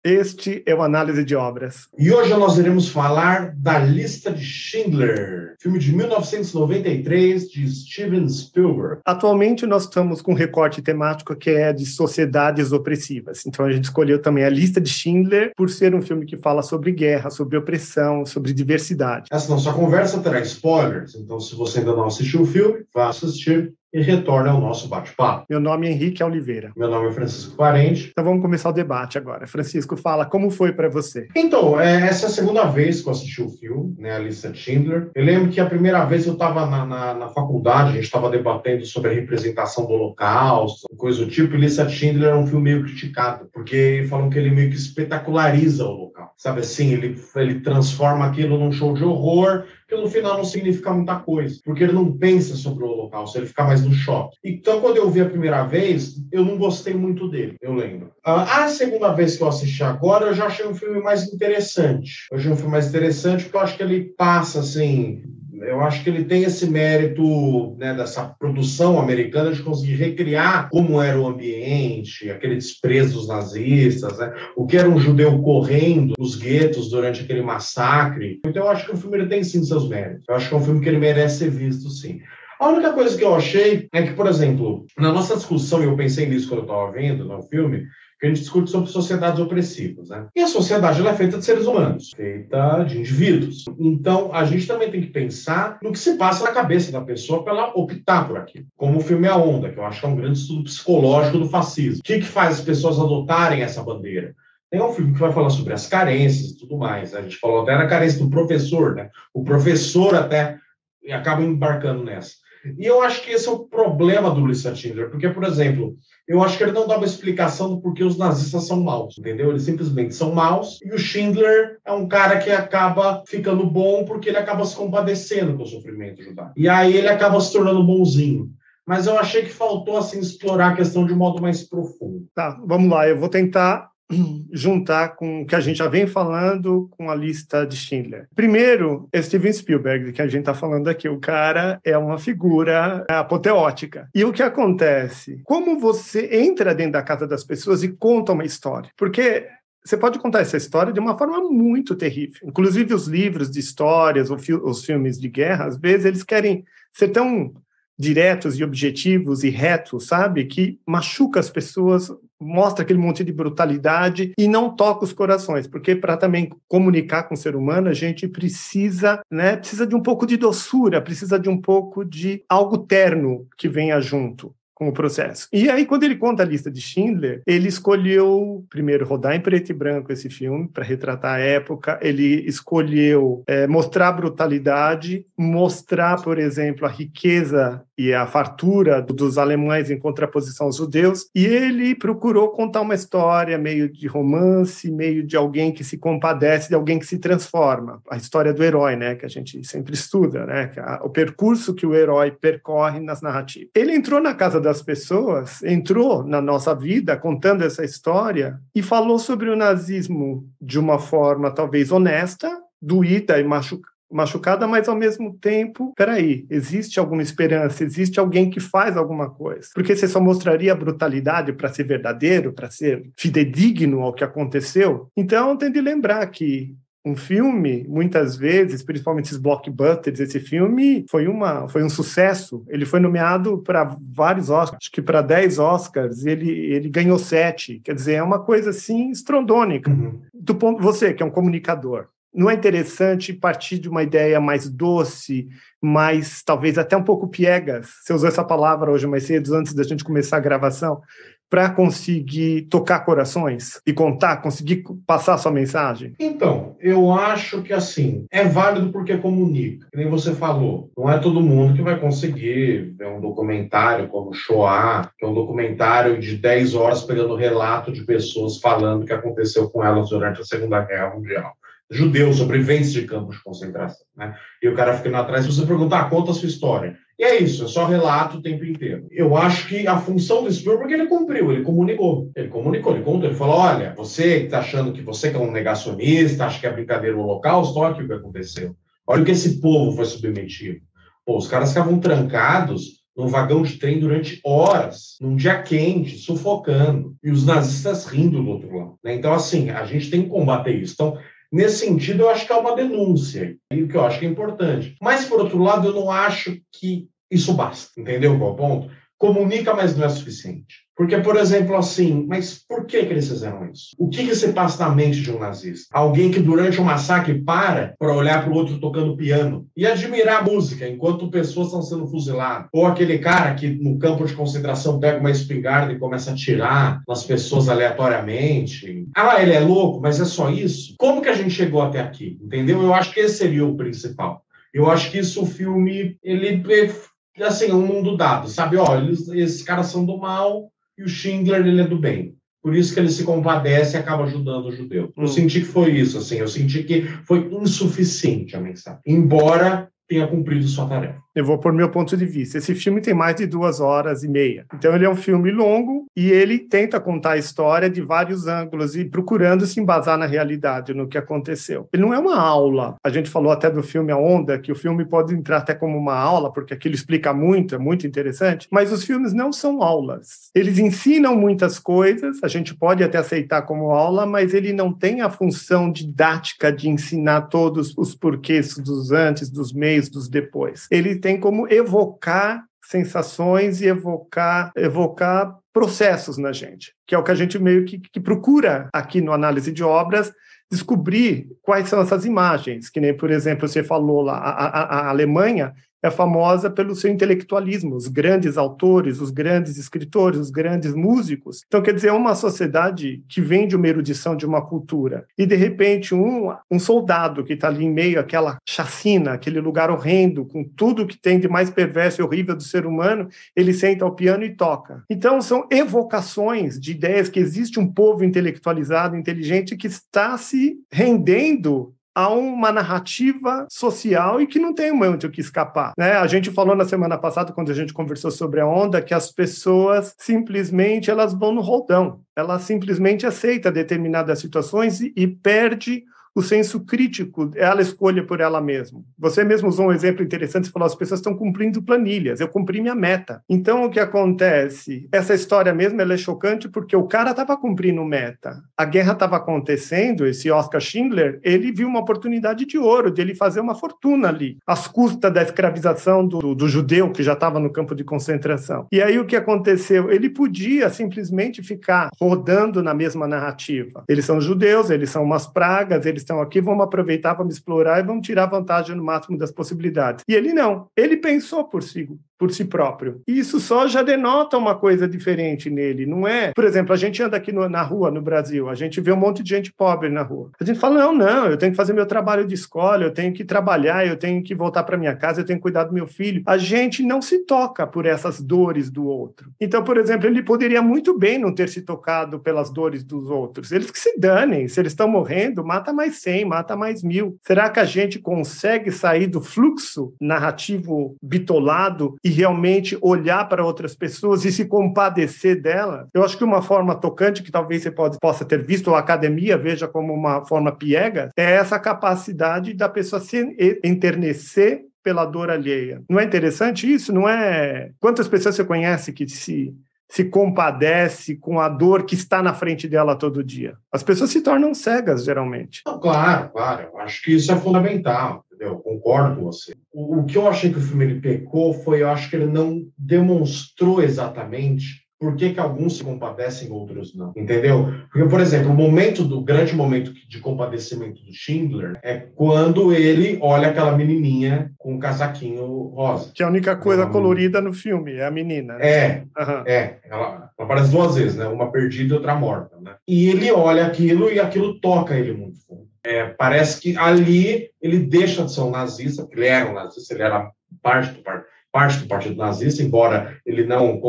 Este é o Análise de Obras. E hoje nós iremos falar da Lista de Schindler, filme de 1993 de Steven Spielberg. Atualmente nós estamos com um recorte temático que é de sociedades opressivas. Então a gente escolheu também a Lista de Schindler por ser um filme que fala sobre guerra, sobre opressão, sobre diversidade. Essa nossa conversa terá spoilers, então se você ainda não assistiu o filme, vá assistir e retorne ao nosso bate-papo. Meu nome é Henrique Oliveira. Meu nome é Francisco Parente. Então vamos começar o debate agora. Francisco, fala, como foi para você? Então, essa é a segunda vez que eu assisti o filme, né, a Lista de Schindler. Eu lembro que a primeira vez eu estava na faculdade, a gente estava debatendo sobre a representação do Holocausto, coisa do tipo, e Lista de Schindler é um filme meio criticado, porque falam que ele meio que espetaculariza o Holocausto. Sabe assim, ele transforma aquilo num show de horror, que no final não significa muita coisa, porque ele não pensa sobre o Holocausto, ele fica mais no choque. Então, quando eu vi a primeira vez, eu não gostei muito dele, eu lembro. A segunda vez que eu assisti agora, eu já achei um filme mais interessante. Eu achei um filme mais interessante porque eu acho que ele passa, assim... Eu acho que ele tem esse mérito, né, dessa produção americana de conseguir recriar como era o ambiente, aquele desprezo dos nazistas, né, o que era um judeu correndo nos guetos durante aquele massacre. Então eu acho que o filme ele tem sim seus méritos. Eu acho que é um filme que ele merece ser visto sim. A única coisa que eu achei é que, por exemplo, na nossa discussão, e eu pensei nisso quando eu estava vendo no filme, que a gente discute sobre sociedades opressivas, né? E a sociedade ela é feita de seres humanos, feita de indivíduos. Então, a gente também tem que pensar no que se passa na cabeça da pessoa para ela optar por aquilo. Como o filme A Onda, que eu acho que é um grande estudo psicológico do fascismo. O que faz as pessoas adotarem essa bandeira? Tem um filme que vai falar sobre as carências e tudo mais. A gente falou até na carência do professor, né? O professor até acaba embarcando nessa. E eu acho que esse é o problema do Lista de Schindler, porque, por exemplo, eu acho que ele não dá uma explicação do porquê os nazistas são maus, entendeu? Eles simplesmente são maus, e o Schindler é um cara que acaba ficando bom porque ele acaba se compadecendo com o sofrimento judaico. E aí ele acaba se tornando bonzinho. Mas eu achei que faltou, assim, explorar a questão de um modo mais profundo. Tá, vamos lá, eu vou tentar juntar com o que a gente já vem falando com a Lista de Schindler. Primeiro, é Steven Spielberg, que a gente está falando aqui. O cara é uma figura apoteótica. E o que acontece? Como você entra dentro da casa das pessoas e conta uma história? Porque você pode contar essa história de uma forma muito terrível. Inclusive, os livros de histórias, os filmes de guerra, às vezes, eles querem ser tão diretos e objetivos e retos, sabe? Que machuca as pessoas, mostra aquele monte de brutalidade e não toca os corações, porque para também comunicar com o ser humano, a gente precisa, né? Precisa de um pouco de doçura, precisa de um pouco de algo terno que venha junto com o processo. E aí, quando ele conta a Lista de Schindler, ele escolheu, primeiro, rodar em preto e branco esse filme, para retratar a época. Ele escolheu mostrar a brutalidade, mostrar, por exemplo, a riqueza e a fartura dos alemães em contraposição aos judeus. E ele procurou contar uma história meio de romance, meio de alguém que se compadece, de alguém que se transforma. A história do herói, né, que a gente sempre estuda, né, o percurso que o herói percorre nas narrativas. Ele entrou na casa das pessoas, entrou na nossa vida contando essa história e falou sobre o nazismo de uma forma talvez honesta, doída e machucada, mas ao mesmo tempo, peraí, existe alguma esperança, existe alguém que faz alguma coisa. Porque você só mostraria a brutalidade para ser verdadeiro, para ser fidedigno ao que aconteceu? Então, tem de lembrar que um filme, muitas vezes, principalmente esses blockbusters, esse filme foi um sucesso. Ele foi nomeado para vários Oscars, acho que para 10 Oscars, ele ganhou 7. Quer dizer, é uma coisa assim estrondônica. Do ponto, você, que é um comunicador, não é interessante partir de uma ideia mais doce, mais, talvez até um pouco piegas? Você usou essa palavra hoje mais cedo, antes da gente começar a gravação, para conseguir tocar corações e conseguir passar a sua mensagem? Então, eu acho que, assim, é válido porque comunica. Que nem você falou, não é todo mundo que vai conseguir ver um documentário como Shoah, que é um documentário de 10 horas pegando relato de pessoas falando o que aconteceu com elas durante a Segunda Guerra Mundial. Judeus, sobreviventes de campos de concentração, né? E o cara ficando atrás, se você perguntar, conta a sua história. E é isso, é só relato o tempo inteiro. Eu acho que a função do Spielberg ele cumpriu, ele comunicou. Ele contou, ele falou, olha, você que está achando que você que é um negacionista, acha que é brincadeira o Holocausto, olha o que aconteceu. Olha o que esse povo foi submetido. Pô, os caras ficavam trancados num vagão de trem durante horas, num dia quente, sufocando, e os nazistas rindo do outro lado, né? Então, assim, a gente tem que combater isso. Então, nesse sentido, eu acho que é uma denúncia, e o que eu acho que é importante. Mas, por outro lado, eu não acho que isso basta, entendeu qual é o ponto? Comunica, mas não é suficiente. Porque, por exemplo, assim, mas por que eles fizeram isso? O que se passa na mente de um nazista? Alguém que durante um massacre para olhar para o outro tocando piano e admirar a música enquanto pessoas estão sendo fuziladas. Ou aquele cara que no campo de concentração pega uma espingarda e começa a atirar nas pessoas aleatoriamente. Ah, ele é louco, mas é só isso? Como que a gente chegou até aqui? Entendeu? Eu acho que esse seria o principal. Eu acho que isso, o filme, ele, assim, é um mundo dado, sabe? Ó, esses caras são do mal, e o Schindler, ele é do bem. Por isso que ele se compadece e acaba ajudando o judeu. Eu senti que foi isso, assim. Eu senti que foi insuficiente a mensagem. Embora tenha cumprido sua tarefa. Eu vou por meu ponto de vista. Esse filme tem mais de 2 horas e meia. Então ele é um filme longo e ele tenta contar a história de vários ângulos e procurando se embasar na realidade, no que aconteceu. Ele não é uma aula. A gente falou até do filme A Onda, que o filme pode entrar até como uma aula, porque aquilo explica muito, é muito interessante. Mas os filmes não são aulas. Eles ensinam muitas coisas, a gente pode até aceitar como aula, mas ele não tem a função didática de ensinar todos os porquês dos antes, dos meios, dos depois. Ele tem como evocar sensações e evocar processos na gente, que é o que a gente meio que procura aqui no Análise de Obras, descobrir quais são essas imagens, que nem, por exemplo, você falou lá, a Alemanha é famosa pelo seu intelectualismo, os grandes autores, os grandes escritores, os grandes músicos. Então, quer dizer, é uma sociedade que vem de uma erudição, de uma cultura. E, de repente, um soldado que está ali em meio àquela chacina, aquele lugar horrendo, com tudo que tem de mais perverso e horrível do ser humano, ele senta ao piano e toca. Então, são evocações de ideias que existe um povo intelectualizado, inteligente, que está se rendendo a uma narrativa social e que não tem muito o que escapar, né? A gente falou na semana passada, quando a gente conversou sobre a onda, que as pessoas simplesmente elas vão no roldão, elas simplesmente aceitam determinadas situações e perde o senso crítico, ela escolhe por ela mesma. Você mesmo usou um exemplo interessante, você falou, as pessoas estão cumprindo planilhas, eu cumpri minha meta. Então, o que acontece? Essa história mesmo, ela é chocante porque o cara estava cumprindo meta. A guerra estava acontecendo, esse Oskar Schindler, ele viu uma oportunidade de ouro, de ele fazer uma fortuna ali, às custas da escravização do judeu, que já estava no campo de concentração. E aí, o que aconteceu? Ele podia simplesmente ficar rodando na mesma narrativa. Eles são judeus, eles são umas pragas, eles estão aqui, vamos aproveitar, vamos explorar e vamos tirar vantagem no máximo das possibilidades. E ele não. Ele pensou por si próprio. E isso só já denota uma coisa diferente nele, não é? Por exemplo, a gente anda aqui na rua, no Brasil, a gente vê um monte de gente pobre na rua. A gente fala, não, eu tenho que fazer meu trabalho de escola, eu tenho que trabalhar, eu tenho que voltar para minha casa, eu tenho que cuidar do meu filho. A gente não se toca por essas dores do outro. Então, por exemplo, ele poderia muito bem não ter se tocado pelas dores dos outros. Eles que se danem. Se eles estão morrendo, mata mais 100, mata mais 1000. Será que a gente consegue sair do fluxo narrativo bitolado e realmente olhar para outras pessoas e se compadecer delas? Eu acho que uma forma tocante, que talvez você possa ter visto, ou a academia veja como uma forma piegas, é essa capacidade da pessoa se enternecer pela dor alheia. Não é interessante isso? Não é? Quantas pessoas você conhece que se compadece com a dor que está na frente dela todo dia? As pessoas se tornam cegas, geralmente. Não, claro. Eu acho que isso é fundamental, entendeu? Eu concordo com você. O que eu achei que o filme ele pecou foi, eu acho que ele não demonstrou exatamente por que alguns se compadecem e outros não, entendeu? Porque, por exemplo, o grande momento de compadecimento do Schindler é quando ele olha aquela menininha com um casaquinho rosa. Que é a única coisa colorida no filme, é a menina. Né? Ela aparece 2 vezes, né? Uma perdida e outra morta, né? E ele olha aquilo e aquilo toca ele muito fundo. Parece que ali ele deixa de ser um nazista, porque ele era um nazista, ele era parte do Partido Nazista, embora ele não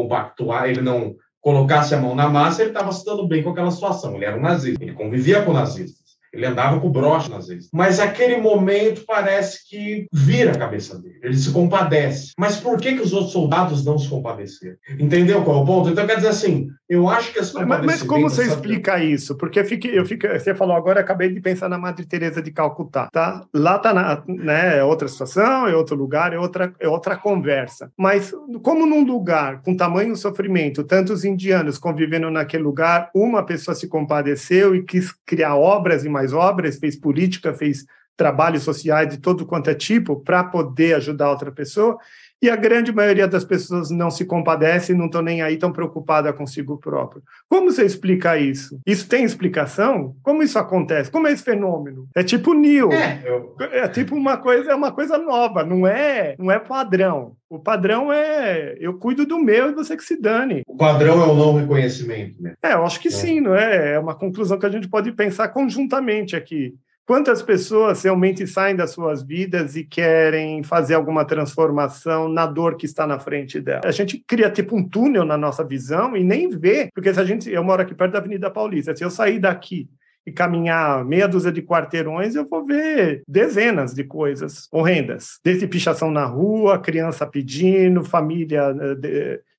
ele não colocasse a mão na massa, ele estava se dando bem com aquela situação. Ele era um nazista, ele convivia com nazistas, ele andava com o broche nazista. Mas aquele momento parece que vira a cabeça dele, ele se compadece. Mas por que os outros soldados não se compadeceram? Entendeu qual é o ponto? Então, quer dizer assim, Eu acho que esse compadecimento... Mas como você explica isso? Porque você falou agora, eu acabei de pensar na Madre Teresa de Calcutá, tá? Lá tá né, é outra situação, é outro lugar, é outra conversa. Mas como num lugar com tamanho sofrimento, tantos indianos convivendo naquele lugar, uma pessoa se compadeceu e quis criar obras e mais obras, fez política, fez trabalhos sociais de todo quanto é tipo para poder ajudar outra pessoa, e a grande maioria das pessoas não se compadece, não estão nem aí, estão preocupadas consigo próprio. Como você explica isso? Isso tem explicação? Como isso acontece? Como é esse fenômeno? É tipo Neo. É tipo uma coisa nova, não é padrão. O padrão é eu cuido do meu e você que se dane. O padrão é o não reconhecimento, né? Eu acho que sim, não é? É uma conclusão que a gente pode pensar conjuntamente aqui. Quantas pessoas realmente saem das suas vidas e querem fazer alguma transformação na dor que está na frente dela? A gente cria tipo um túnel na nossa visão e nem vê, porque eu moro aqui perto da Avenida Paulista, se eu sair daqui e caminhar meia dúzia de quarteirões, eu vou ver dezenas de coisas horrendas. Desde pichação na rua, criança pedindo, família...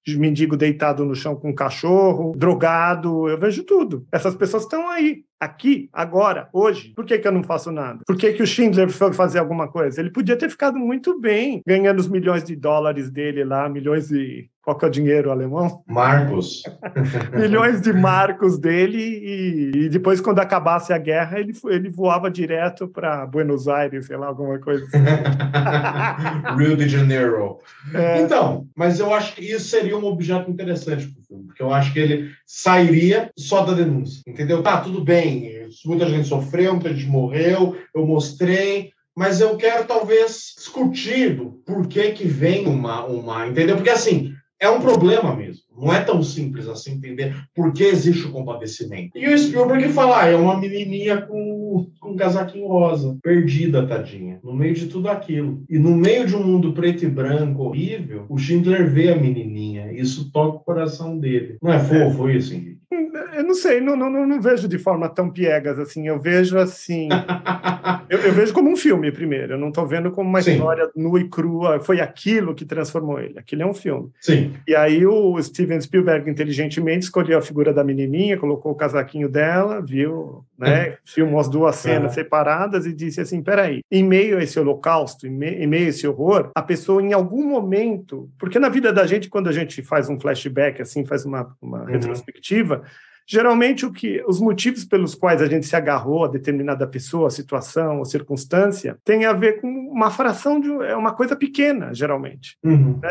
mendigo deitado no chão com um cachorro, drogado, eu vejo tudo. Essas pessoas estão aí, aqui, agora, hoje. Por que eu não faço nada? Por que o Schindler foi fazer alguma coisa? Ele podia ter ficado muito bem, ganhando os milhões de dólares dele lá, milhões de... Qual que é o dinheiro alemão? Marcos. Milhões de marcos dele e depois, quando acabasse a guerra, ele voava direto para Buenos Aires, sei lá, alguma coisa assim. Rio de Janeiro. Então, mas eu acho que isso seria um objeto interessante para o filme, porque eu acho que ele sairia só da denúncia, entendeu? Tá, tudo bem, muita gente sofreu, muita gente morreu, eu mostrei... Mas eu quero, talvez, discutir por que vem uma... Entendeu? Porque, assim, é um problema mesmo. Não é tão simples assim entender por que existe o compadecimento. E o Spielberg fala, é uma menininha com um casaquinho rosa, perdida, tadinha, no meio de tudo aquilo. E no meio de um mundo preto e branco horrível, o Schindler vê a menininha. E isso toca o coração dele. Não é fofo isso, Henrique? Eu não sei, não vejo de forma tão piegas assim. Eu vejo assim... eu vejo como um filme, primeiro. Eu não estou vendo como uma história nua e crua. Foi aquilo que transformou ele. Aquilo é um filme. Sim. E aí o Steven Spielberg, inteligentemente, escolheu a figura da menininha, colocou o casaquinho dela, viu, né? Filmou as duas cenas separadas e disse assim, peraí, em meio a esse holocausto, em meio a esse horror, a pessoa em algum momento... Porque na vida da gente, quando a gente faz um flashback, assim, faz uma retrospectiva, geralmente os motivos pelos quais a gente se agarrou a determinada pessoa, situação ou circunstância tem a ver com uma fração é uma coisa pequena, geralmente.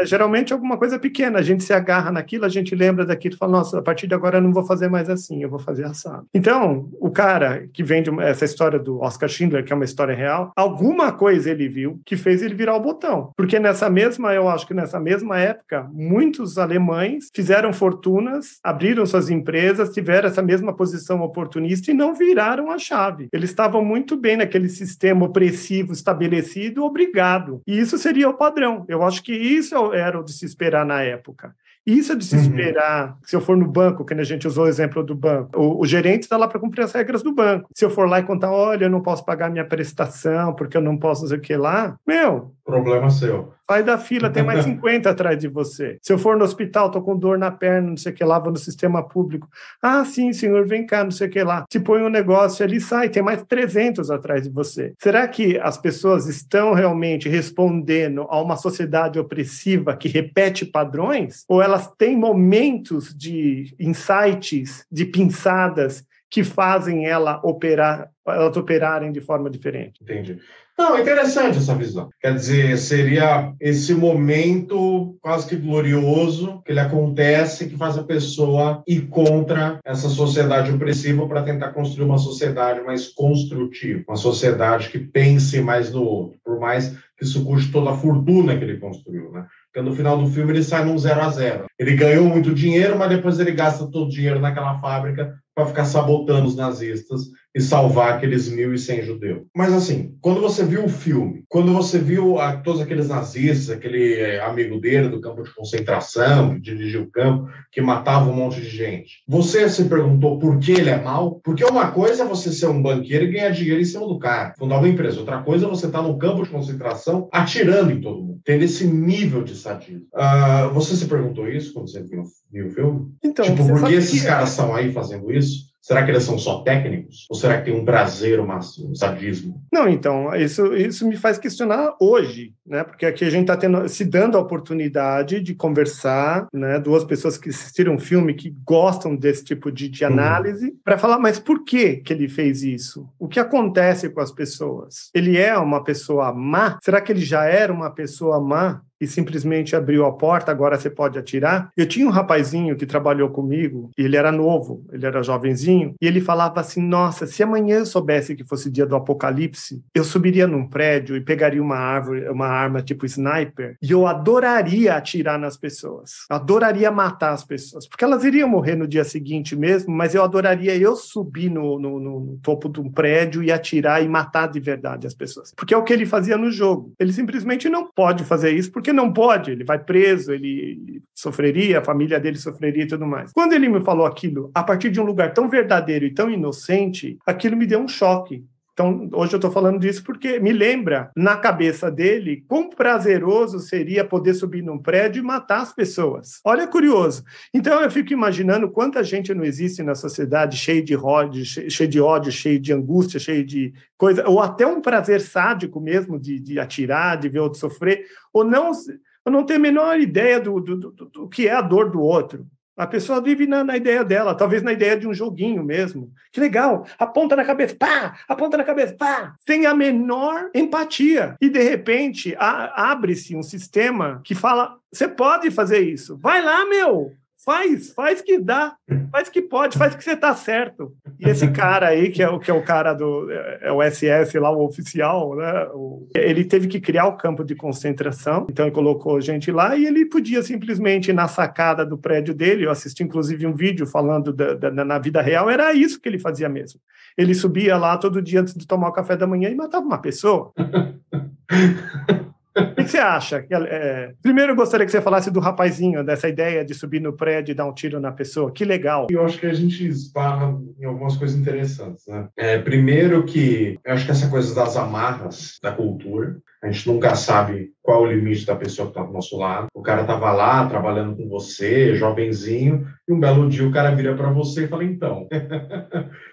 Geralmente é alguma coisa pequena, a gente se agarra naquilo, a gente lembra daquilo e fala, nossa, a partir de agora eu não vou fazer mais assim, eu vou fazer assado. Então, o cara que vende essa história do Oscar Schindler, que é uma história real, alguma coisa ele viu que fez ele virar o botão. Porque eu acho que nessa mesma época, muitos alemães fizeram fortunas, abriram suas empresas, tiveram essa mesma posição oportunista e não viraram a chave. Eles estavam muito bem naquele sistema opressivo estabelecido, obrigado. E isso seria o padrão. Eu acho que isso era o de se esperar na época. Isso é de se esperar, se eu for no banco, que a gente usou o exemplo do banco, o gerente está lá para cumprir as regras do banco. Se eu for lá e contar, olha, eu não posso pagar minha prestação, porque eu não posso fazer o que lá, problema seu. Sai da fila, tem mais 50 atrás de você. Se eu for no hospital, estou com dor na perna, não sei o que lá, vou no sistema público. Ah, sim, senhor, vem cá, não sei o que lá. Se põe um negócio ali, sai, tem mais 300 atrás de você. Será que as pessoas estão realmente respondendo a uma sociedade opressiva que repete padrões? Ou elas têm momentos de insights, de pinçadas, que fazem elas operarem de forma diferente? Entendi. Não, é interessante essa visão. Quer dizer, seria esse momento quase que glorioso que ele acontece, que faz a pessoa ir contra essa sociedade opressiva para tentar construir uma sociedade mais construtiva, uma sociedade que pense mais no outro, por mais que isso custe toda a fortuna que ele construiu, né? Porque no final do filme ele sai num 0-0. Ele ganhou muito dinheiro, mas depois ele gasta todo o dinheiro naquela fábrica para ficar sabotando os nazistas e salvar aqueles 1.100 judeus. Mas assim, quando você viu o filme, quando você viu todos aqueles nazistas, aquele amigo dele do campo de concentração, que dirigiu o campo, que matava um monte de gente, você se perguntou por que ele é mau? Porque uma coisa é você ser um banqueiro e ganhar dinheiro em cima do cara, fundar uma empresa. Outra coisa é você estar no campo de concentração atirando em todo mundo, tendo esse nível de sadismo. Você se perguntou isso quando você viu o filme? Então, tipo, por que esses caras estão aí fazendo isso? Será que eles são só técnicos? Ou será que tem um prazer, um sadismo? Não, então, isso me faz questionar hoje, né? Porque aqui a gente está se dando a oportunidade de conversar, né? Duas pessoas que assistiram um filme, que gostam desse tipo de análise, para falar, mas por que ele fez isso? O que acontece com as pessoas? Ele é uma pessoa má? Será que ele já era uma pessoa má? E simplesmente abriu a porta, agora você pode atirar. Eu tinha um rapazinho que trabalhou comigo, e ele era novo, ele era jovenzinho, e ele falava assim, nossa, se amanhã eu soubesse que fosse dia do apocalipse, eu subiria num prédio e pegaria uma arma tipo sniper, e eu adoraria atirar nas pessoas, adoraria matar as pessoas, porque elas iriam morrer no dia seguinte mesmo, mas eu adoraria subir no topo de um prédio e atirar e matar de verdade as pessoas. Porque é o que ele fazia no jogo. Ele simplesmente não pode fazer isso, porque não pode, ele vai preso, ele sofreria, a família dele sofreria e tudo mais. Quando ele me falou aquilo, a partir de um lugar tão verdadeiro e tão inocente, aquilo me deu um choque. Então, hoje eu estou falando disso porque me lembra, na cabeça dele, quão prazeroso seria poder subir num prédio e matar as pessoas. Olha, curioso. Então, eu fico imaginando quanta gente não existe na sociedade cheia de ódio, cheia de angústia, cheia de coisa, ou até um prazer sádico mesmo de atirar, de ver outro sofrer, ou não ter a menor ideia do que é a dor do outro. A pessoa vive na ideia dela, talvez na ideia de um joguinho mesmo. Que legal, aponta na cabeça, pá! Aponta na cabeça, pá! Sem a menor empatia. E, de repente, abre-se um sistema que fala, você pode fazer isso. Vai lá, meu! Faz que dá, faz que pode, faz que você tá certo. E esse cara aí, que é o cara é o SS lá, o oficial, né? Ele teve que criar o campo de concentração, então ele colocou gente lá e ele podia simplesmente, na sacada do prédio dele, eu assisti inclusive um vídeo falando na vida real, era isso que ele fazia mesmo. Ele subia lá todo dia antes de tomar o café da manhã e matava uma pessoa. O que você acha? Primeiro, eu gostaria que você falasse do rapazinho, dessa ideia de subir no prédio e dar um tiro na pessoa. Que legal. Eu acho que a gente esbarra em algumas coisas interessantes, né? Primeiro que eu acho que essa coisa das amarras da cultura, a gente nunca sabe qual é o limite da pessoa que está do nosso lado. O cara estava lá trabalhando com você, jovenzinho, e um belo dia o cara vira para você e fala, então,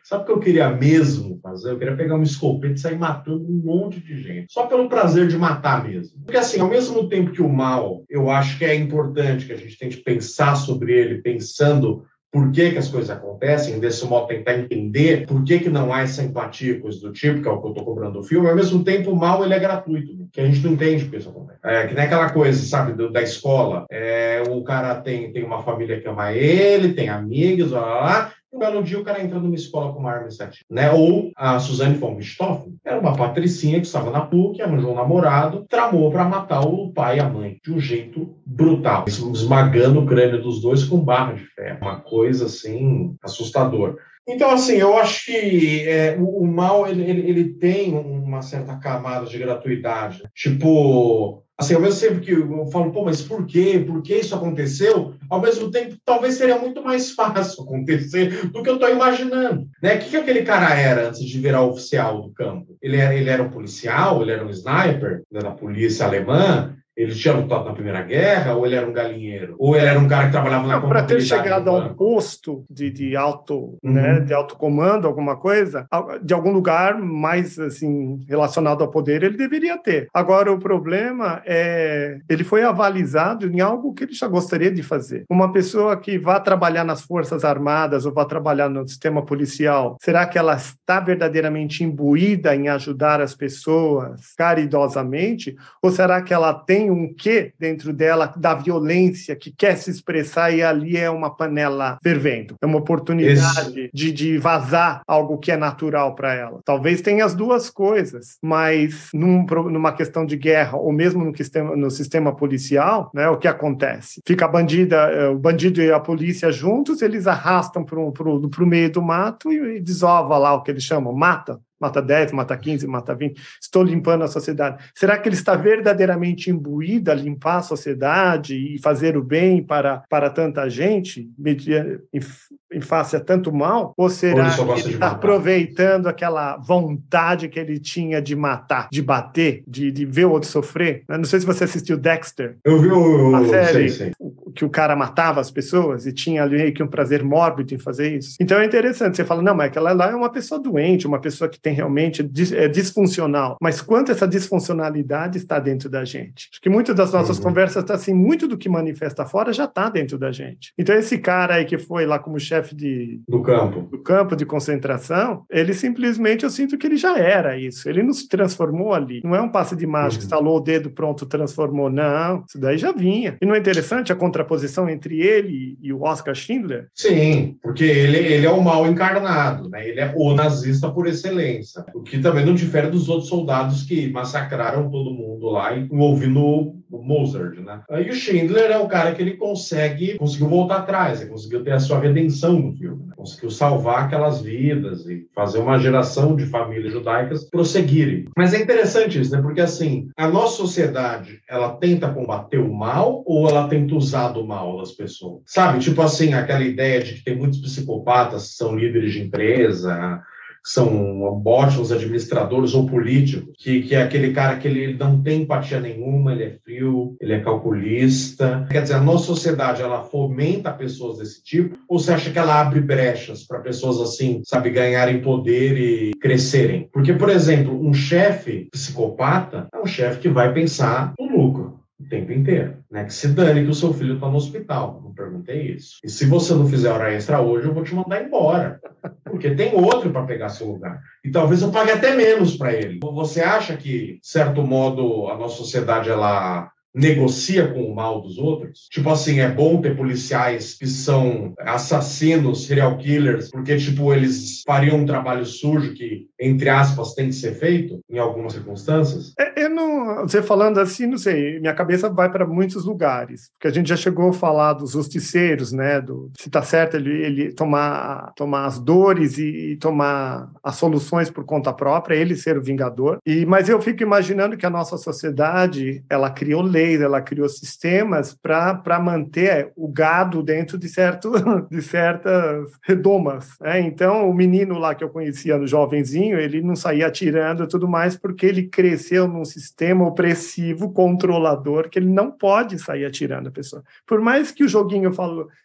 sabe o que eu queria mesmo fazer? Eu queria pegar uma escopeta e sair matando um monte de gente, só pelo prazer de matar mesmo. Porque assim, ao mesmo tempo que o mal, eu acho que é importante que a gente tente pensar sobre ele, pensando por que as coisas acontecem, desse modo tentar entender por que não há essa empatia, coisa do tipo, que é o que eu estou cobrando do filme, ao mesmo tempo o mal ele é gratuito, né? Que a gente não entende por que isso acontece. Que nem aquela coisa, sabe, da escola, o cara tem uma família que ama ele, tem amigos, lá, um belo dia o cara entra numa escola com uma arma sete, né? Ou a Suzanne von Richthofen era uma patricinha que estava na PUC, arranjou um namorado, tramou para matar o pai e a mãe de um jeito brutal, esmagando o crânio dos dois com barra de ferro. Uma coisa, assim, assustadora. Então, assim, eu acho que o mal, ele tem uma certa camada de gratuidade. Tipo, assim, ao mesmo tempo que eu falo, pô, mas por quê? Por que isso aconteceu? Ao mesmo tempo, talvez seria muito mais fácil acontecer do que eu estou imaginando. Né? O que aquele cara era antes de virar oficial do campo? Ele era um policial? Ele era um sniper da polícia alemã? Ele tinha lutado na Primeira Guerra, ou ele era um galinheiro? Ou ele era um cara que trabalhava na contabilidade? Para ter chegado a um posto de alto, né, de alto comando, alguma coisa, de algum lugar mais assim, relacionado ao poder, ele deveria ter. Agora, o problema é ele foi avalizado em algo que ele já gostaria de fazer. Uma pessoa que vá trabalhar nas Forças Armadas ou vá trabalhar no sistema policial, será que ela está verdadeiramente imbuída em ajudar as pessoas caridosamente? Ou será que ela tem tem um quê dentro dela da violência que quer se expressar e ali é uma panela fervendo. É uma oportunidade de vazar algo que é natural para ela. Talvez tenha as duas coisas, mas numa questão de guerra ou mesmo no sistema policial, né, o que acontece? Fica o bandido e a polícia juntos, eles arrastam para o meio do mato e desova lá o que eles chamam, mata 10, mata 15, mata 20, estou limpando a sociedade. Será que ele está verdadeiramente imbuído a limpar a sociedade e fazer o bem para tanta gente, em face a tanto mal? Ou será que ele está aproveitando aquela vontade que ele tinha de matar, de bater, de ver o outro sofrer? Eu não sei se você assistiu Dexter. Eu vi a série, que o cara matava as pessoas e tinha ali que um prazer mórbido em fazer isso. Então é interessante, você fala, não, mas aquela lá é uma pessoa doente, uma pessoa que tem realmente disfuncional. Mas quanto essa disfuncionalidade está dentro da gente? Acho que muitas das nossas conversas está assim, muito do que manifesta fora já está dentro da gente. Então esse cara aí que foi lá como chefe do campo de concentração, ele simplesmente, eu sinto que ele já era isso. Ele não se transformou ali. Não é um passe de mágica, estalou o dedo, pronto, transformou. Não, isso daí já vinha. E não é interessante a contraposição entre ele e o Oscar Schindler? Sim, porque ele é o mal encarnado, né? Ele é o nazista por excelência. O que também não difere dos outros soldados que massacraram todo mundo lá, envolvendo o Mozart, né? Aí o Schindler é o cara que ele conseguiu voltar atrás, ele conseguiu ter a sua redenção no filme, né? Conseguiu salvar aquelas vidas e fazer uma geração de famílias judaicas prosseguirem. Mas é interessante isso, né? Porque assim, a nossa sociedade, ela tenta combater o mal ou ela tenta usar do mal das pessoas? Sabe? Tipo assim, aquela ideia de que tem muitos psicopatas que são líderes de empresa, são ótimos administradores ou políticos, que é aquele cara que ele não tem empatia nenhuma, ele é frio, ele é calculista. Quer dizer, a nossa sociedade, ela fomenta pessoas desse tipo, ou você acha que ela abre brechas para pessoas assim, sabe, ganharem poder e crescerem? Porque, por exemplo, um chefe psicopata é um chefe que vai pensar no lucro o tempo inteiro, né? Que se dane que o seu filho está no hospital. Não perguntei isso. E se você não fizer hora extra hoje, eu vou te mandar embora. Porque tem outro para pegar seu lugar. E talvez eu pague até menos para ele. Você acha que, de certo modo, a nossa sociedade, ela negocia com o mal dos outros? Tipo assim, é bom ter policiais que são assassinos, serial killers, porque, tipo, eles fariam um trabalho sujo que, entre aspas, tem que ser feito em algumas circunstâncias? Você falando assim, não sei, minha cabeça vai para muitos lugares, porque a gente já chegou a falar dos justiceiros, né, se tá certo ele tomar as dores e tomar as soluções por conta própria, ele ser o vingador. Mas eu fico imaginando que a nossa sociedade, ela criou leis, ela criou sistemas para manter o gado dentro de certas redomas, né? Então, o menino lá que eu conhecia, no jovenzinho, ele não saía atirando e tudo mais porque ele cresceu num sistema opressivo, controlador, que ele não pode sair atirando a pessoa. Por mais que o joguinho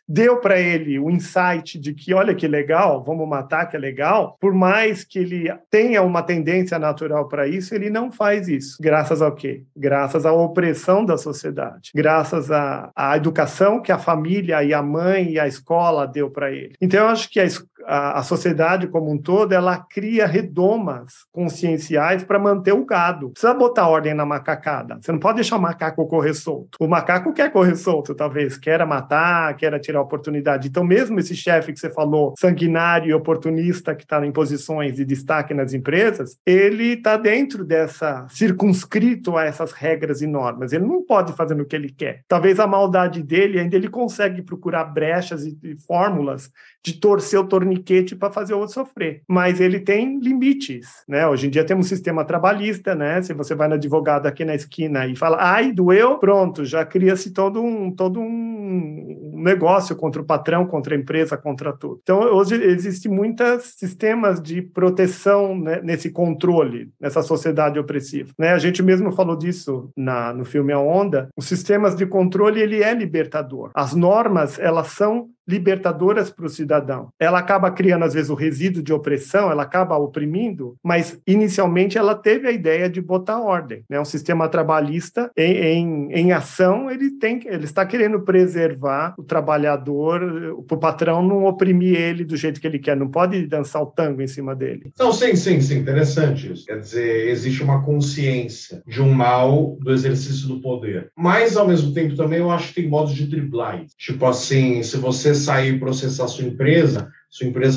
deu para ele o insight de que, olha que legal, vamos matar, que é legal, por mais que ele tenha uma tendência natural para isso, ele não faz isso. Graças ao quê? Graças à opressão da sociedade. Graças à educação que a família e a mãe e a escola deu para ele. Então, eu acho que a sociedade como um todo, ela cria redomas conscienciais para manter o gado. Precisa botar ordem na macacada. Você não pode deixar o macaco correr solto. O macaco quer correr solto, talvez. Quer matar, quer tirar a oportunidade. Então, mesmo esse chefe que você falou, sanguinário e oportunista, que está em posições de destaque nas empresas, ele está dentro circunscrito a essas regras e normas. Ele não pode fazer o que ele quer. Talvez a maldade dele, ainda ele consegue procurar brechas e fórmulas de torcer o torniquete para fazer o outro sofrer. Mas ele tem limites, né? Hoje em dia temos um sistema trabalhista, né? Se você vai no advogado aqui na esquina e fala, ai, doeu, pronto, já cria-se todo um negócio contra o patrão, contra a empresa, contra tudo. Então, hoje existem muitos sistemas de proteção, né, nesse controle, nessa sociedade opressiva, né? A gente mesmo falou disso no filme A Onda. Os sistemas de controle, ele é libertador. As normas, elas são libertadoras para o cidadão. Ela acaba criando, às vezes, o resíduo de opressão, ela acaba oprimindo, mas, inicialmente, ela teve a ideia de botar ordem, né? Um sistema trabalhista em ação, ele está querendo preservar o trabalhador, para o patrão não oprimir ele do jeito que ele quer, não pode dançar o tango em cima dele. Não, sim, interessante isso. Quer dizer, existe uma consciência de um mal do exercício do poder. Mas, ao mesmo tempo, também eu acho que tem modos de driblar isso. Tipo assim, se você sair e processar sua empresa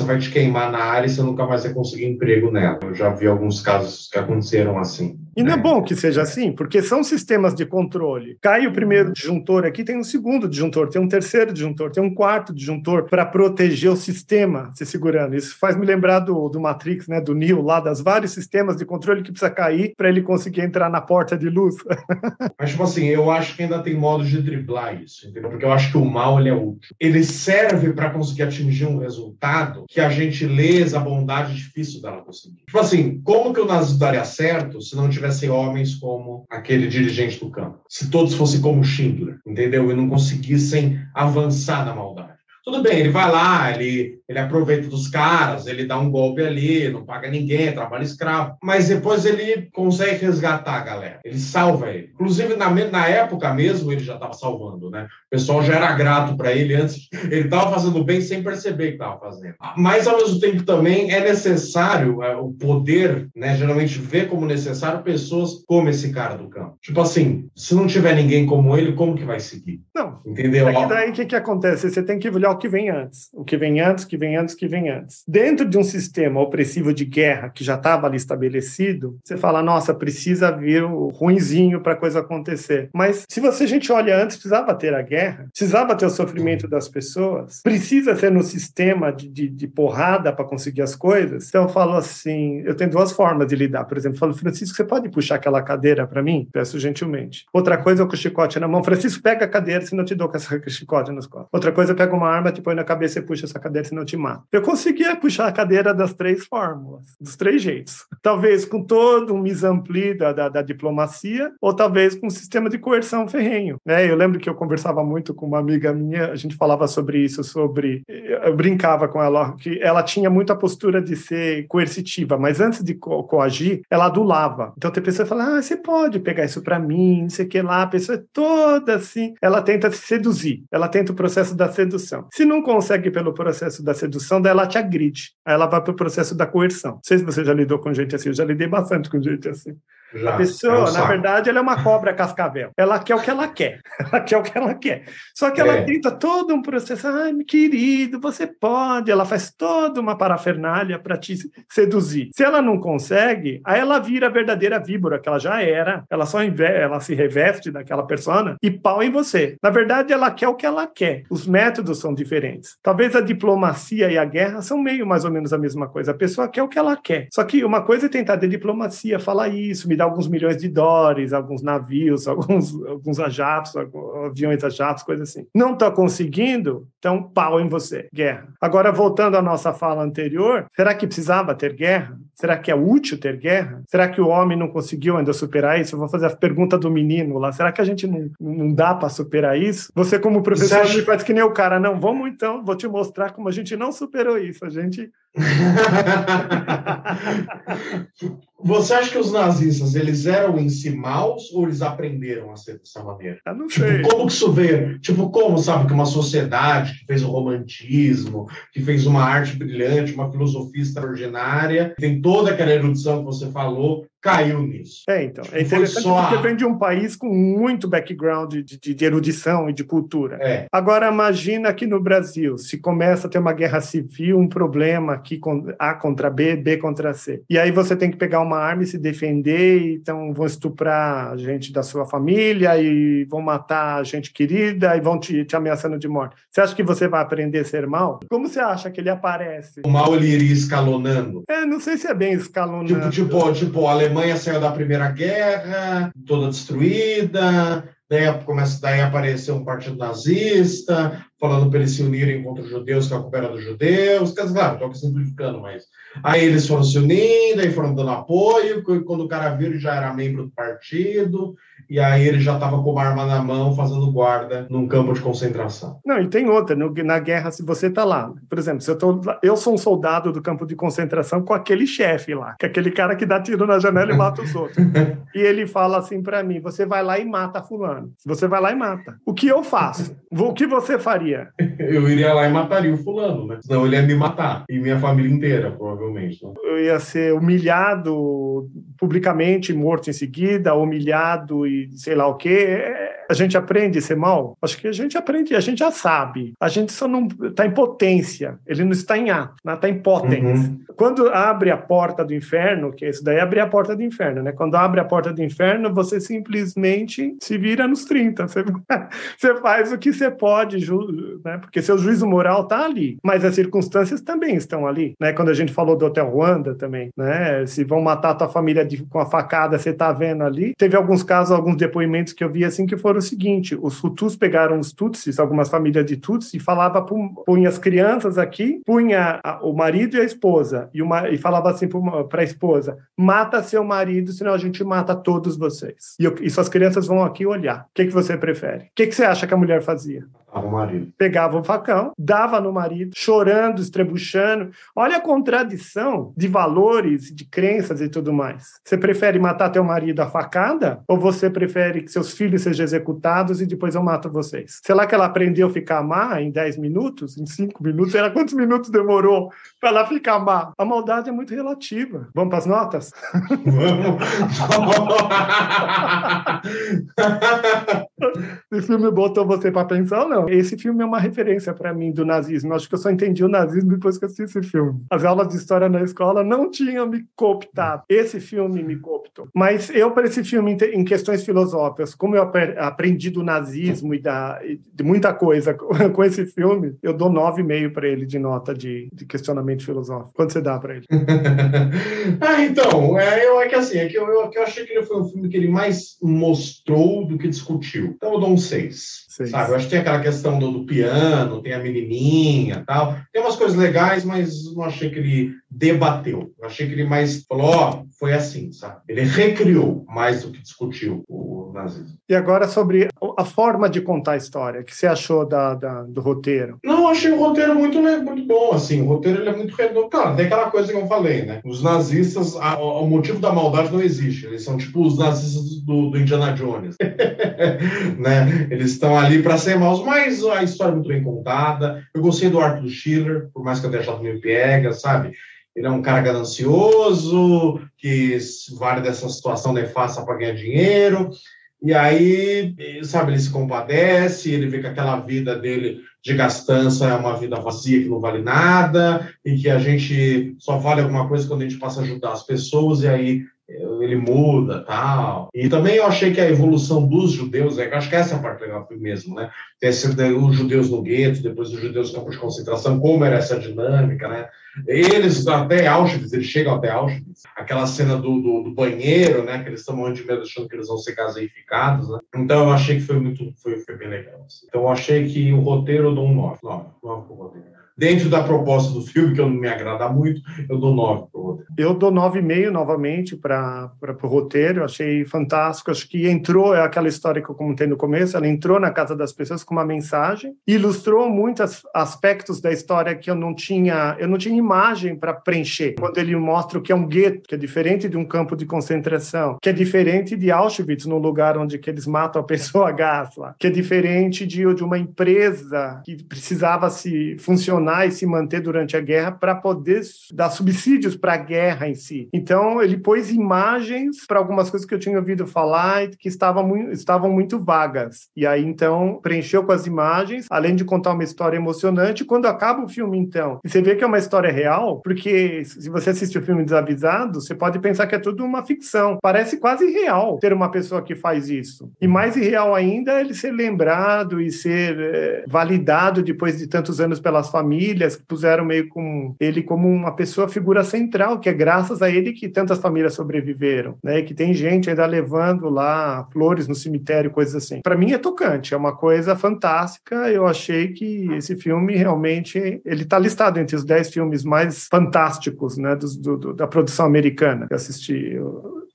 vai te queimar na área e você nunca mais vai conseguir emprego nela. Eu já vi alguns casos que aconteceram assim. E não é bom que seja assim, porque são sistemas de controle. Cai o primeiro disjuntor aqui, tem um segundo disjuntor, tem um terceiro disjuntor, tem um quarto disjuntor para proteger o sistema se segurando. Isso faz me lembrar do Matrix, né, do Neo, lá das vários sistemas de controle que precisa cair para ele conseguir entrar na porta de luz. Mas, tipo assim, eu acho que ainda tem modos de driblar isso, entendeu? Porque eu acho que o mal, ele é útil. Ele serve para conseguir atingir um resultado que a gentileza, a bondade é difícil dela conseguir. Tipo assim, como que o nazismo daria certo se não tivessem homens como aquele dirigente do campo? Se todos fossem como Schindler, entendeu? E não conseguissem avançar na maldade. Tudo bem, ele vai lá, ele aproveita dos caras, ele dá um golpe ali, não paga ninguém, trabalha escravo. Mas depois ele consegue resgatar a galera. Ele salva ele. Inclusive, na época mesmo, ele já estava salvando, né? O pessoal já era grato para ele antes. Ele estava fazendo bem sem perceber que estava fazendo. Mas, ao mesmo tempo, também é necessário o poder, né? Geralmente vê como necessário pessoas como esse cara do campo. Tipo assim, se não tiver ninguém como ele, como que vai seguir? Não. Entendeu? É que daí o que acontece? Você tem que olhar o que vem antes. O que vem antes, que vem antes, que vem antes. Dentro de um sistema opressivo de guerra que já estava ali estabelecido, você fala, nossa, precisa vir o ruinzinho para a coisa acontecer. Mas se a gente olha antes, precisava ter a guerra, precisava ter o sofrimento das pessoas, precisa ser no sistema de porrada para conseguir as coisas. Então eu falo assim, eu tenho duas formas de lidar. Por exemplo, eu falo, Francisco, você pode puxar aquela cadeira para mim? Peço gentilmente. Outra coisa é com o chicote na mão. Francisco, pega a cadeira, senão eu te dou com esse chicote nas costas. Outra coisa, pega uma arma, te põe na cabeça e puxa essa cadeira, senão eu te mato. Eu conseguia puxar a cadeira das três fórmulas, dos três jeitos. Talvez com todo um mise-en-plie da diplomacia, ou talvez com um sistema de coerção ferrenho. Né? Eu lembro que eu conversava muito com uma amiga minha, a gente falava sobre isso, eu brincava com ela, que ela tinha muito a postura de ser coercitiva, mas antes de coagir, ela adulava. Então tem pessoa que fala, você pode pegar isso para mim, não sei o que lá, a pessoa é toda assim, ela tenta se seduzir, ela tenta o processo da sedução. Se não consegue pelo processo da sedução, daí ela te agride. Aí ela vai para o processo da coerção. Não sei se você já lidou com gente assim, eu já lidei bastante com gente assim. Já, a pessoa, na verdade, ela é uma cobra cascavel. Ela quer o que ela quer. Ela quer o que ela quer. Só que ela tenta todo um processo. Ai, meu querido, você pode. Ela faz toda uma parafernália para te seduzir. Se ela não consegue, aí ela vira a verdadeira víbora, que ela já era. Ela se reveste daquela persona e pau em você. Na verdade, ela quer o que ela quer. Os métodos são diferentes. Talvez a diplomacia e a guerra são meio mais ou menos a mesma coisa. A pessoa quer o que ela quer. Só que uma coisa é tentar de diplomacia, falar isso, me dar alguns milhões de dólares, alguns navios, alguns a jatos, aviões a jatos, coisas assim. Não está conseguindo, então pau em você. Guerra. Agora, voltando à nossa fala anterior, será que precisava ter guerra? Será que é útil ter guerra? Será que o homem não conseguiu ainda superar isso? Eu vou fazer a pergunta do menino lá. Será que a gente não dá para superar isso? Você, como professor, me faz que nem o cara. Não, vamos então, vou te mostrar como a gente não superou isso. A gente... Você acha que os nazistas, eles eram em si maus ou eles aprenderam a ser dessa maneira? Eu não sei. Como que isso veio? Como, sabe, que uma sociedade que fez o romantismo, que fez uma arte brilhante, uma filosofia extraordinária, tem toda aquela erudição que você falou, caiu nisso. Então. É interessante porque vem de um país com muito background de erudição e de cultura. Agora, imagina aqui no Brasil, se começa a ter uma guerra civil, um problema aqui, A contra B, B contra C. E aí você tem que pegar uma arma e se defender, então vão estuprar gente da sua família e vão matar gente querida e vão te ameaçando de morte. Você acha que você vai aprender a ser mal? Como você acha que ele aparece? O mal ele iria escalonando? Não sei se é bem escalonando. Tipo, a Alemanha saiu da Primeira Guerra, toda destruída, daí apareceu um partido nazista, falando para eles se unirem contra os judeus, que a culpa era dos judeus, claro, estou aqui simplificando, mas... Aí eles foram se unindo, aí foram dando apoio, quando o cara viu, ele já era membro do partido, e aí ele já estava com uma arma na mão, fazendo guarda num campo de concentração. Não, e tem outra, na guerra, se você tá lá, por exemplo, se eu sou um soldado do campo de concentração com aquele chefe lá, que é aquele cara que dá tiro na janela e mata os outros. E ele fala assim para mim, você vai lá e mata fulano. Você vai lá e mata. O que eu faço? O que você faria? Eu iria lá e mataria o fulano, né? Senão ele ia me matar. E minha família inteira, provavelmente. Né? Eu ia ser humilhado publicamente, morto em seguida, humilhado e sei lá o quê. A gente aprende a ser mal? Acho que a gente aprende, a gente já sabe. A gente só não está em potência. Ele não está em ato, está em potência. Uhum. Quando abre a porta do inferno, que isso daí é abrir a porta do inferno, né? Quando abre a porta do inferno, você simplesmente se vira nos 30. Você faz o que você pode, né? Porque seu juízo moral está ali. Mas as circunstâncias também estão ali, né? Quando a gente falou do Hotel Ruanda também, né? Se vão matar a tua família com a facada, você está vendo ali. Teve alguns casos, alguns depoimentos que eu vi assim que foram o seguinte: os Hutus pegaram os Tutsis, algumas famílias de Tutsis, e falava, punha as crianças aqui, punha o marido e a esposa, e falava assim para a esposa: mata seu marido, senão a gente mata todos vocês. E suas crianças vão aqui olhar. O que você prefere? O que você acha que a mulher fazia? O marido. Pegava o facão, dava no marido, chorando, estrebuchando. Olha a contradição de valores, de crenças e tudo mais. Você prefere matar teu marido à facada? Ou você prefere que seus filhos sejam executados e depois eu mato vocês? Será que ela aprendeu a ficar má em 10 minutos? Em 5 minutos? Será quantos minutos demorou para ela ficar má? A maldade é muito relativa. Vamos para as notas? Vamos. Esse filme botou você para pensar ou não? Esse filme é uma referência para mim do nazismo. Eu acho que eu só entendi o nazismo depois que eu assisti esse filme. As aulas de história na escola não tinham me cooptado. Esse filme me cooptou. Mas eu, para esse filme, em questões filosóficas, como eu aprendi do nazismo e de muita coisa com esse filme, eu dou 9,5 para ele de nota de questionamento filosófico. Quanto você dá para ele? Então, eu achei que ele foi um filme que ele mais mostrou do que discutiu. Então eu dou um 6. Sabe? Eu acho que tem aquela questão do piano, tem a menininha e tal. Tem umas coisas legais, mas não achei que ele debateu. Eu achei que ele mais falou, foi assim, sabe? Ele recriou mais do que discutiu o nazismo. E agora sobre a forma de contar a história. O que você achou do roteiro? Não, eu achei o roteiro muito bom, assim. O roteiro ele é muito redondo. Claro, tem aquela coisa que eu falei, né? Os nazistas, o motivo da maldade não existe. Eles são tipo os nazistas do Indiana Jones. Né? Eles estão ali para ser maus, mas a história é muito bem contada. Eu gostei do Arthur Schiller, por mais que eu tenha achado meio piega, sabe? Ele é um cara ganancioso, que vale dessa situação nefasta para ganhar dinheiro. E aí, sabe, ele se compadece, ele vê que aquela vida dele de gastança é uma vida vazia, que não vale nada, e que a gente só vale alguma coisa quando a gente passa a ajudar as pessoas, e aí ele muda, tal. E também eu achei que a evolução dos judeus, acho que essa é a parte legal mesmo, né? Tem os judeus no gueto, depois os judeus no campo de concentração, como era essa dinâmica, né? Eles até Auschwitz, eles chegam até Auschwitz. Aquela cena do banheiro, né? Que eles estão morrendo de medo, achando que eles vão ser gaseificados, né? Então eu achei que foi bem legal. Assim. Então eu achei que o roteiro eu dou um 9. 9 pro roteiro. Dentro da proposta do filme, que eu não me agrada muito, eu dou 9 para o roteiro. Eu dou 9,5 novamente para o roteiro. Achei fantástico. Acho que entrou, é aquela história que eu comentei no começo, ela entrou na casa das pessoas com uma mensagem, ilustrou muitos aspectos da história que eu não tinha imagem para preencher. Quando ele mostra o que é um gueto, que é diferente de um campo de concentração, que é diferente de Auschwitz, no lugar onde que eles matam a pessoa a gás lá, que é diferente de uma empresa que precisava se funcionar e se manter durante a guerra para poder dar subsídios para a guerra em si. Então, ele pôs imagens para algumas coisas que eu tinha ouvido falar e que estavam muito vagas. E aí, então, preencheu com as imagens, além de contar uma história emocionante. Quando acaba o filme, então, e você vê que é uma história real, porque se você assistir o filme Desavisado, você pode pensar que é tudo uma ficção. Parece quase real ter uma pessoa que faz isso. E mais irreal ainda é ele ser lembrado e ser validado depois de tantos anos pelas famílias, que puseram meio com ele como uma pessoa, figura central, que é graças a ele que tantas famílias sobreviveram, né? Que tem gente ainda levando lá flores no cemitério, coisas assim. Para mim é tocante, é uma coisa fantástica. Eu achei que esse filme realmente, ele está listado entre os 10 filmes mais fantásticos, né, da produção americana que eu assisti.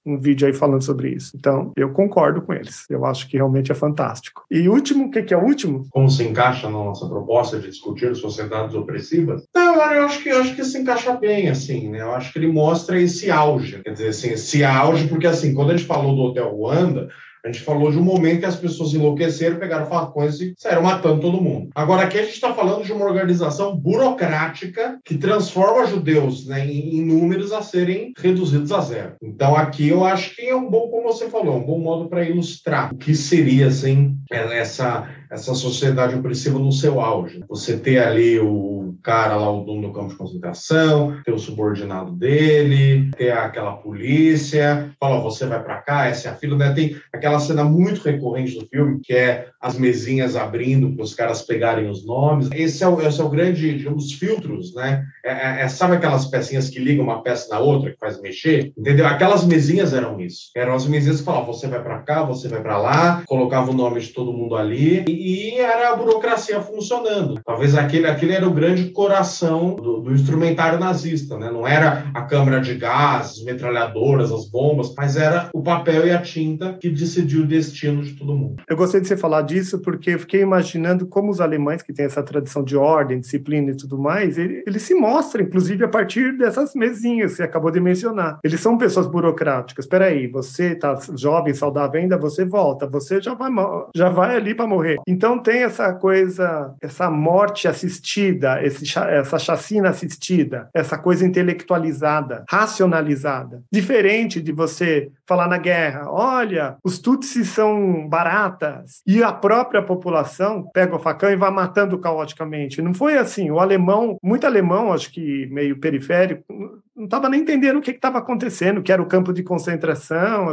um vídeo aí falando sobre isso. Então, eu concordo com eles. Eu acho que realmente é fantástico. E último, o que é o último? Como se encaixa na nossa proposta de discutir sociedades opressivas? Não, eu acho que se encaixa bem, assim, né? Eu acho que ele mostra esse auge. Quer dizer, assim, esse auge, porque, assim, quando a gente falou do Hotel Ruanda, a gente falou de um momento que as pessoas enlouqueceram, pegaram facões e saíram matando todo mundo. Agora, aqui a gente está falando de uma organização burocrática que transforma judeus, né, em números a serem reduzidos a zero. Então, aqui eu acho que é um bom, como você falou, um bom modo para ilustrar o que seria, assim, essa sociedade opressiva no seu auge. Você ter ali o cara lá, o dono do campo de concentração, ter o subordinado dele, ter aquela polícia, fala, você vai para cá, essa é a fila, né? Tem aquela cena muito recorrente do filme, que é as mesinhas abrindo para os caras pegarem os nomes. Esse é o grande, digamos, filtros, né? Sabe aquelas pecinhas que ligam uma peça na outra, que faz mexer? Entendeu? Aquelas mesinhas eram isso. Eram as mesinhas que falavam, você vai para cá, você vai para lá, colocava o nome de todo mundo ali, e era a burocracia funcionando. Talvez aquele era o grande coração do instrumentário nazista, né? Não era a câmara de gás, as metralhadoras, as bombas, mas era o papel e a tinta que decidiu o destino de todo mundo. Eu gostei de você falar disso porque eu fiquei imaginando como os alemães, que têm essa tradição de ordem, disciplina e tudo mais, eles se mostram, inclusive, a partir dessas mesinhas que você acabou de mencionar. Eles são pessoas burocráticas. Espera aí, você está jovem, saudável ainda, você volta, você já vai ali para morrer. Então tem essa coisa, essa morte assistida, essa chacina assistida, essa coisa intelectualizada, racionalizada. Diferente de você falar na guerra, olha, os Tutsis são baratas, e a própria população pega o facão e vai matando caoticamente. Não foi assim. O alemão, muito alemão, acho que meio periférico, não estava nem entendendo o que estava acontecendo, que era o campo de concentração.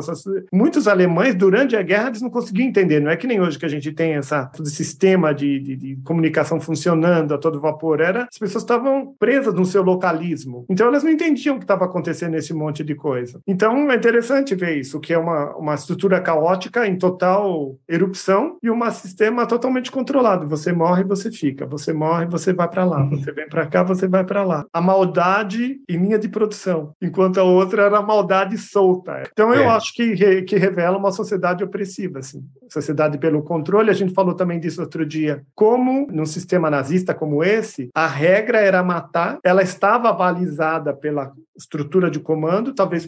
Muitos alemães, durante a guerra, eles não conseguiam entender. Não é que nem hoje que a gente tem todo esse sistema de comunicação funcionando a todo vapor. As pessoas estavam presas no seu localismo. Então, elas não entendiam o que estava acontecendo nesse monte de coisa. Então, é interessante ver isso, que é uma estrutura caótica em total erupção e um sistema totalmente controlado. Você morre, você fica. Você morre, você vai para lá. Você vem para cá, você vai para lá. A maldade em linha de produção, enquanto a outra era a maldade solta. Então, eu acho que revela uma sociedade opressiva, assim. Sociedade pelo controle. A gente falou também disso outro dia. Como, num sistema nazista como esse, a regra era matar. Ela estava balizada pela estrutura de comando, talvez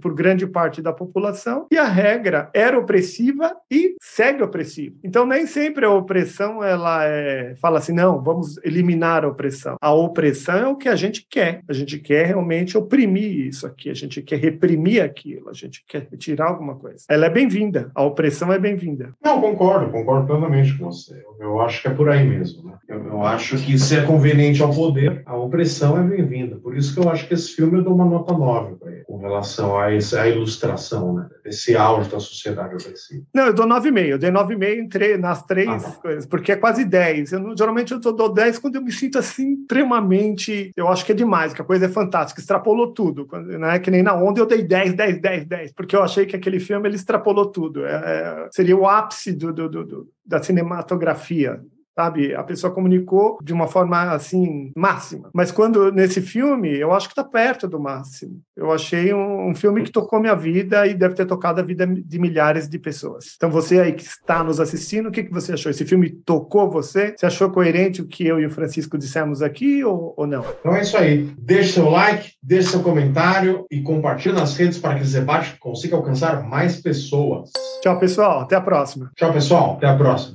por grande parte da população, e a regra era opressiva e segue opressiva. Então, nem sempre a opressão fala assim, não, vamos eliminar a opressão. A opressão é o que a gente quer. A gente quer realmente oprimir isso aqui, a gente quer reprimir aquilo, a gente quer retirar alguma coisa. Ela é bem-vinda, a opressão é bem-vinda. Não, concordo plenamente com você. Eu acho que é por aí mesmo, né? Eu acho que se é conveniente ao poder, a opressão é bem-vinda. Por isso que eu acho que esse filme eu dou uma nota 9 para ele, com relação a ilustração, né? Esse auge da sociedade opressiva. Não, eu dou 9,5. Eu dei 9,5 nas três coisas, porque é quase 10. Geralmente eu dou 10 quando eu me sinto assim, extremamente... Eu acho que é demais, que a coisa é fantástica, extrapolou tudo. Né? Que nem na Onda eu dei 10, 10, 10, 10, porque eu achei que aquele filme ele extrapolou tudo. Seria o ápice da cinematografia. Sabe? A pessoa comunicou de uma forma, assim, máxima. Mas nesse filme, eu acho que está perto do máximo. Eu achei um filme que tocou minha vida e deve ter tocado a vida de milhares de pessoas. Então, você aí que está nos assistindo, o que você achou? Esse filme tocou você? Você achou coerente o que eu e o Francisco dissemos aqui ou não? Então é isso aí. Deixe seu like, deixe seu comentário e compartilhe nas redes para que esse debate consiga alcançar mais pessoas. Tchau, pessoal. Até a próxima. Tchau, pessoal. Até a próxima.